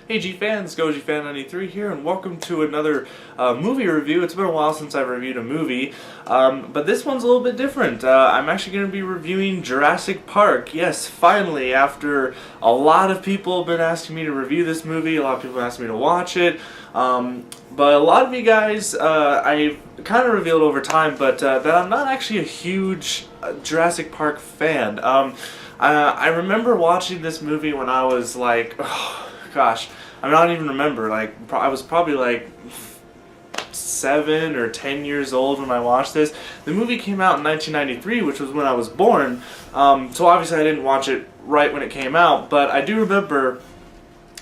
Hey G-Fans, GojiFan1993 here, and welcome to another movie review. It's been a while since I've reviewed a movie, but this one's a little bit different. I'm actually going to be reviewing Jurassic Park. Yes, finally, after a lot of people have been asking me to review this movie, a lot of people asked me to watch it, but a lot of you guys, I've kind of revealed over time, but that I'm not actually a huge Jurassic Park fan. I remember watching this movie when I was like, oh, gosh, I don't even remember, like, I was probably like 7 or 10 years old when I watched this. The movie came out in 1993, which was when I was born, so obviously I didn't watch it right when it came out, but I do remember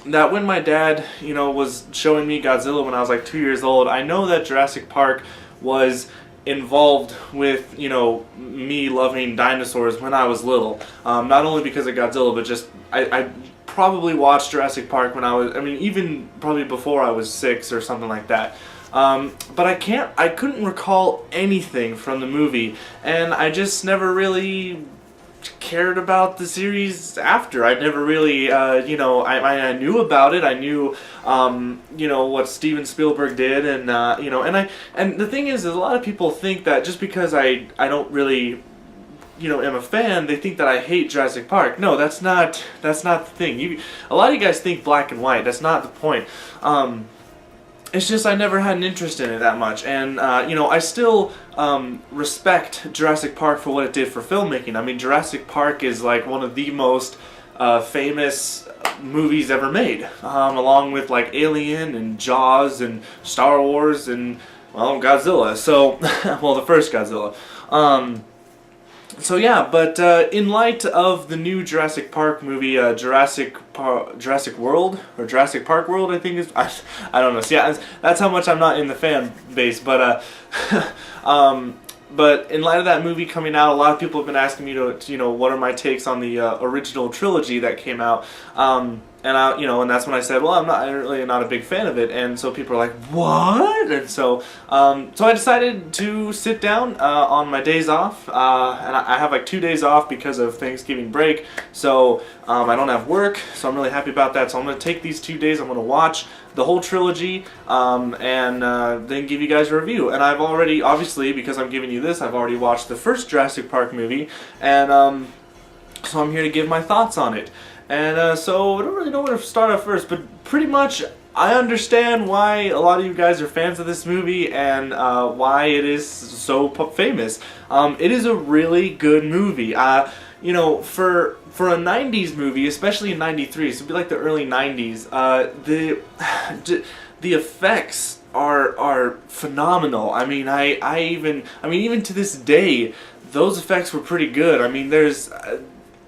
that when my dad, was showing me Godzilla when I was like 2 years old, I know that Jurassic Park was involved with, me loving dinosaurs when I was little. Not only because of Godzilla, but just, I probably watched Jurassic Park when I was, even probably before I was 6 or something like that. But I couldn't recall anything from the movie, and I just never really cared about the series after. I never really, I knew about it. I knew, what Steven Spielberg did, and and the thing is a lot of people think that just because I don't really, am a fan, they think that I hate Jurassic Park. No, that's not the thing. A lot of you guys think black and white. That's not the point. It's just I never had an interest in it that much, and I still respect Jurassic Park for what it did for filmmaking. Jurassic Park is like one of the most famous movies ever made, along with like Alien and Jaws and Star Wars and, well, Godzilla. So, well, the first Godzilla. So yeah, but in light of the new Jurassic Park movie, Jurassic World, or Jurassic Park World, I think is, I don't know. So yeah, that's how much I'm not in the fan base, but but in light of that movie coming out, a lot of people have been asking me to, what are my takes on the original trilogy that came out, and that's when I said, well, I'm really not a big fan of it, and so people are like, what? And so I decided to sit down on my days off, and I have like 2 days off because of Thanksgiving break, so I don't have work, so I'm really happy about that. So I'm going to take these 2 days, I'm going to watch the whole trilogy, and then give you guys a review. And I've already, obviously, because I'm giving you this, I've already watched the first Jurassic Park movie, and so I'm here to give my thoughts on it. And so I don't really know where to start off first, but pretty much I understand why a lot of you guys are fans of this movie and why it is so famous. It is a really good movie. For a 90s movie, especially in 93, so it'd be like the early 90s, the effects are phenomenal. Even to this day, those effects were pretty good. There's,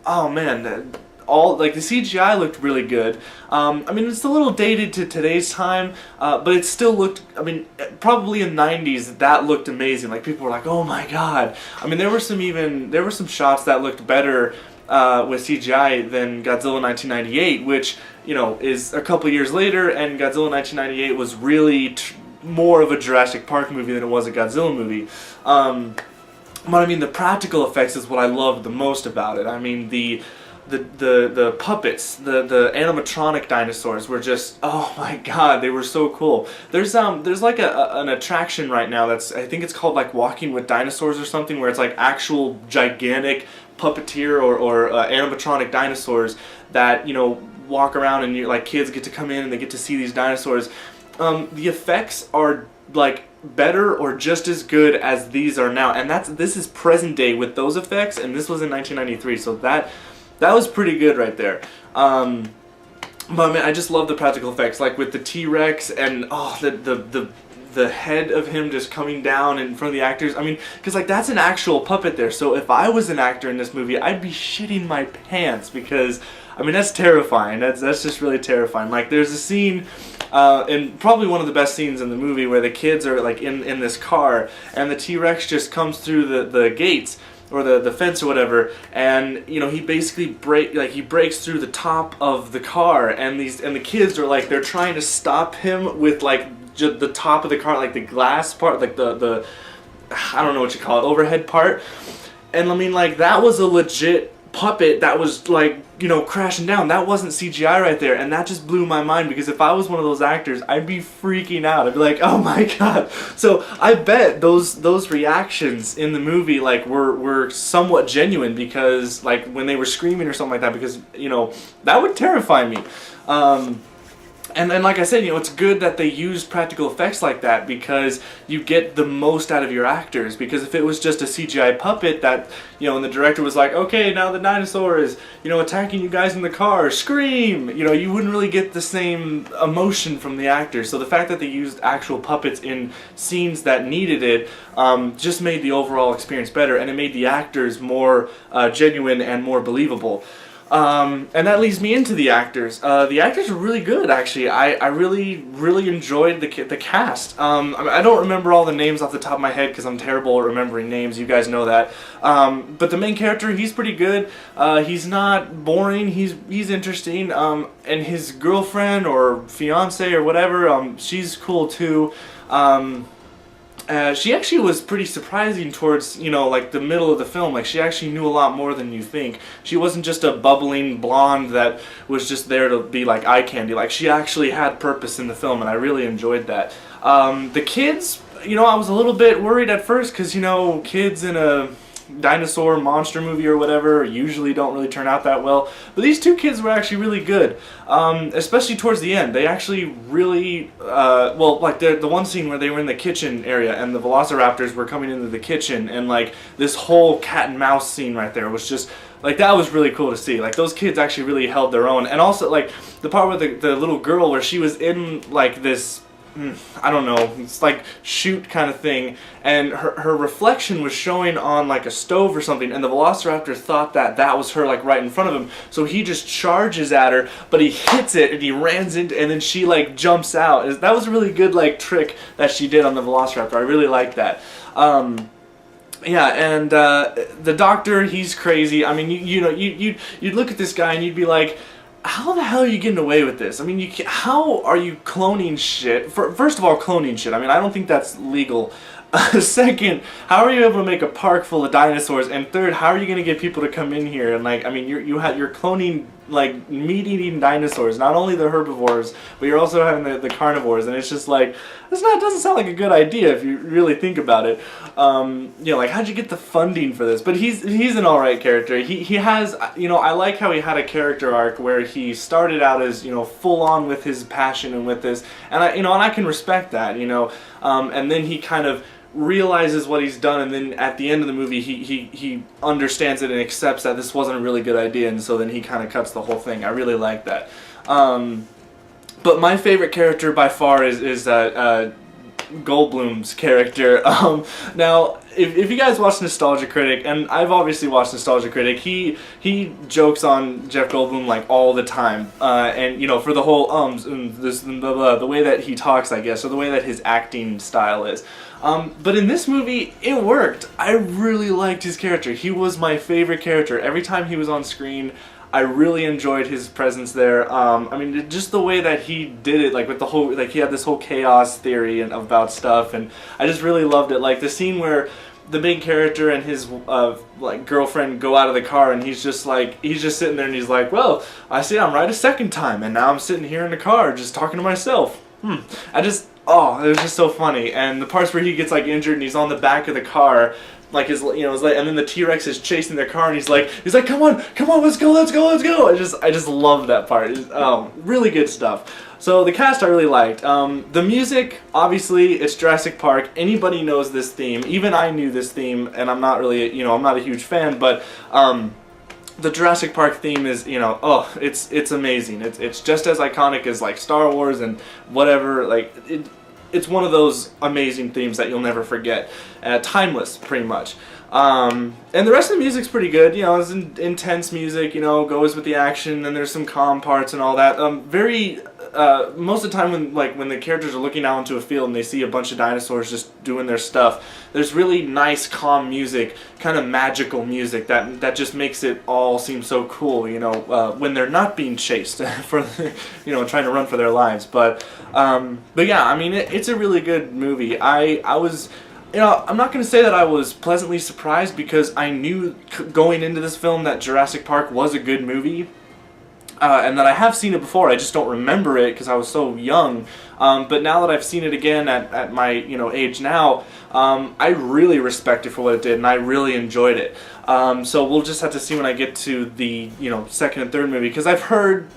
oh man, the CGI looked really good. It's a little dated to today's time, but it still looked, probably in the 90s, that looked amazing. Like, people were like, oh my god. There were some shots that looked better with CGI than Godzilla 1998, which, is a couple years later, and Godzilla 1998 was really more of a Jurassic Park movie than it was a Godzilla movie. But the practical effects is what I loved the most about it. The puppets, the animatronic dinosaurs were just, oh my god, they were so cool. There's like an attraction right now that's, I think it's called like Walking with Dinosaurs or something, where it's like actual gigantic puppeteer or animatronic dinosaurs that, walk around, and like kids get to come in and they get to see these dinosaurs. The effects are like better or just as good as these are now, and this is present day with those effects, and this was in 1993, so that was pretty good right there. But I just love the practical effects, like with the T-Rex and the head of him just coming down in front of the actors. Because like that's an actual puppet there. So if I was an actor in this movie, I'd be shitting my pants, because that's terrifying. That's just really terrifying. Like, there's a scene, and probably one of the best scenes in the movie, where the kids are like in this car, and the T-Rex just comes through the gates, or the fence or whatever, and he basically breaks through the top of the car, and the kids are like, they're trying to stop him with like the top of the car, like the glass part, like the I don't know what you call it, overhead part, and like that was a legit puppet that was like, you know, crashing down. That wasn't CGI right there, and that just blew my mind, because if I was one of those actors, I'd be freaking out. I'd be like, oh my god. So I bet those reactions in the movie like were somewhat genuine, because like when they were screaming or something like that, because, you know, that would terrify me. And then, like I said, you know, it's good that they used practical effects like that, because you get the most out of your actors. Because if it was just a CGI puppet that, you know, and the director was like, okay, now the dinosaur is, you know, attacking you guys in the car, scream, you know, you wouldn't really get the same emotion from the actors. So the fact that they used actual puppets in scenes that needed it just made the overall experience better, and it made the actors more genuine and more believable. And that leads me into the actors. The actors are really good, actually. I really enjoyed the cast. I don't remember all the names off the top of my head, because I'm terrible at remembering names. You guys know that. But the main character, he's pretty good. He's not boring. He's interesting. And his girlfriend or fiance or whatever, she's cool too. She actually was pretty surprising towards, you know, like the middle of the film. Like, she actually knew a lot more than you think. She wasn't just a bubbling blonde that was just there to be like eye candy. Like, she actually had purpose in the film, and I really enjoyed that. The kids, you know, I was a little bit worried at first, because, you know, kids in a dinosaur monster movie or whatever usually don't really turn out that well, but these two kids were actually really good, especially towards the end. They actually really well, like the one scene where they were in the kitchen area and the velociraptors were coming into the kitchen, and like this whole cat and mouse scene right there was just like, that was really cool to see. Like, those kids actually really held their own. And also like the part with the little girl where she was in like this, I don't know, it's like chute kind of thing, and her reflection was showing on like a stove or something, and the velociraptor thought that was her, like right in front of him, so he just charges at her, but he hits it and he rams into, and then she like jumps out. That was a really good like trick that she did on the velociraptor. I really liked that. Yeah, and the doctor, he's crazy. I mean, you know, you'd look at this guy and you'd be like, how the hell are you getting away with this? I mean, how are you cloning shit? First of all, cloning shit. I mean, I don't think that's legal. Second, how are you able to make a park full of dinosaurs? And third, how are you going to get people to come in here? And like, I mean, you're cloning like meat-eating dinosaurs, not only the herbivores, but you're also having the carnivores, and it's just like, it doesn't sound like a good idea if you really think about it. You know, like, how'd you get the funding for this? But he's an alright character. He has, you know, I like how he had a character arc where he started out as, you know, full on with his passion and with this, and I can respect that, you know, and then he kind of realizes what he's done, and then at the end of the movie he understands it and accepts that this wasn't a really good idea, and so then he kind of cuts the whole thing. I really like that. But my favorite character by far is Goldblum's character. Now, if you guys watch Nostalgia Critic, and I've obviously watched Nostalgia Critic, he jokes on Jeff Goldblum like all the time, and you know, for the whole and this and blah, blah, the way that he talks, I guess, or the way that his acting style is. But in this movie, it worked. I really liked his character. He was my favorite character. Every time he was on screen, I really enjoyed his presence there. I mean, just the way that he did it, like with the whole, like he had this whole chaos theory and about stuff, and I just really loved it. Like the scene where the main character and his like girlfriend go out of the car, and he's just sitting there and he's like, well, I see I'm right a second time, and now I'm sitting here in the car just talking to myself. Oh, it was just so funny. And the parts where he gets like injured and he's on the back of the car, like his, you know, and then the T-Rex is chasing their car, and he's like, come on, let's go. I just love that part. Really good stuff. So the cast I really liked. The music, obviously, it's Jurassic Park. Anybody knows this theme. Even I knew this theme, and I'm not really, you know, I'm not a huge fan, but the Jurassic Park theme is, you know, oh, it's amazing. It's just as iconic as like Star Wars and whatever. Like it's one of those amazing themes that you'll never forget. Timeless, pretty much. And the rest of the music's pretty good. You know, it's intense music. You know, goes with the action, and there's some calm parts and all that. Most of the time when the characters are looking out into a field and they see a bunch of dinosaurs just doing their stuff, there's really nice, calm music, kind of magical music that just makes it all seem so cool, you know, when they're not being chased for, you know, trying to run for their lives. But yeah, I mean, it's a really good movie. I was you know, I'm not going to say that I was pleasantly surprised because I knew going into this film that Jurassic Park was a good movie. And that I have seen it before, I just don't remember it because I was so young. But now that I've seen it again at my age now, I really respect it for what it did, and I really enjoyed it. So we'll just have to see when I get to the second and third movie, because I've heard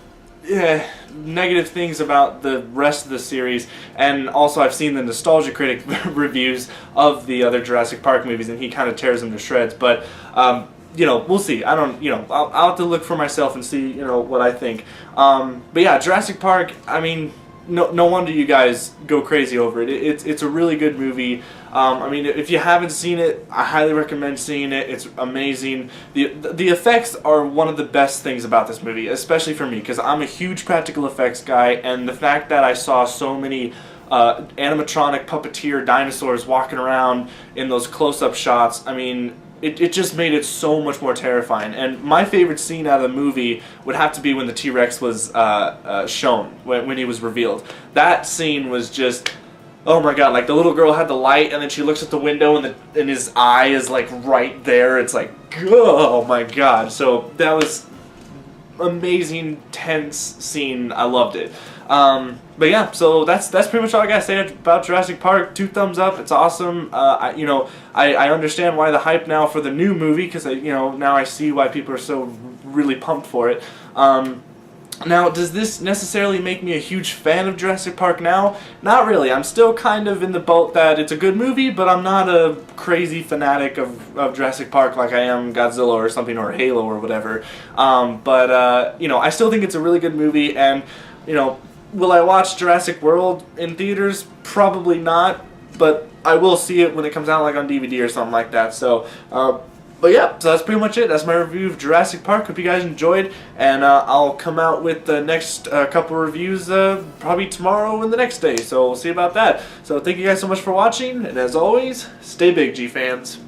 negative things about the rest of the series, and also I've seen the Nostalgia Critic reviews of the other Jurassic Park movies, and he kind of tears them to shreds. But we'll see. I don't, I'll have to look for myself and see, what I think. But yeah, Jurassic Park, I mean, no wonder you guys go crazy over it. It's a really good movie. I mean, if you haven't seen it, I highly recommend seeing it. It's amazing. The effects are one of the best things about this movie, especially for me, because I'm a huge practical effects guy, and the fact that I saw so many animatronic puppeteer dinosaurs walking around in those close-up shots, I mean, it just made it so much more terrifying. And my favorite scene out of the movie would have to be when the T-Rex was shown, when he was revealed. That scene was just, oh my god, like the little girl had the light and then she looks at the window and his eye is like right there. It's like, oh my god. So that was amazing, tense scene. I loved it. But yeah, so that's pretty much all I gotta say about Jurassic Park. 2 thumbs up. It's awesome. I understand why the hype now for the new movie, because now I see why people are so really pumped for it. Now, does this necessarily make me a huge fan of Jurassic Park now? Not really. I'm still kind of in the boat that it's a good movie, but I'm not a crazy fanatic of Jurassic Park like I am Godzilla or something, or Halo or whatever. I still think it's a really good movie, and will I watch Jurassic World in theaters? Probably not, but I will see it when it comes out, like on DVD or something like that. So, but yeah, so that's pretty much it. That's my review of Jurassic Park. Hope you guys enjoyed, and I'll come out with the next couple reviews probably tomorrow and the next day. So we'll see about that. So thank you guys so much for watching, and as always, stay big, G fans.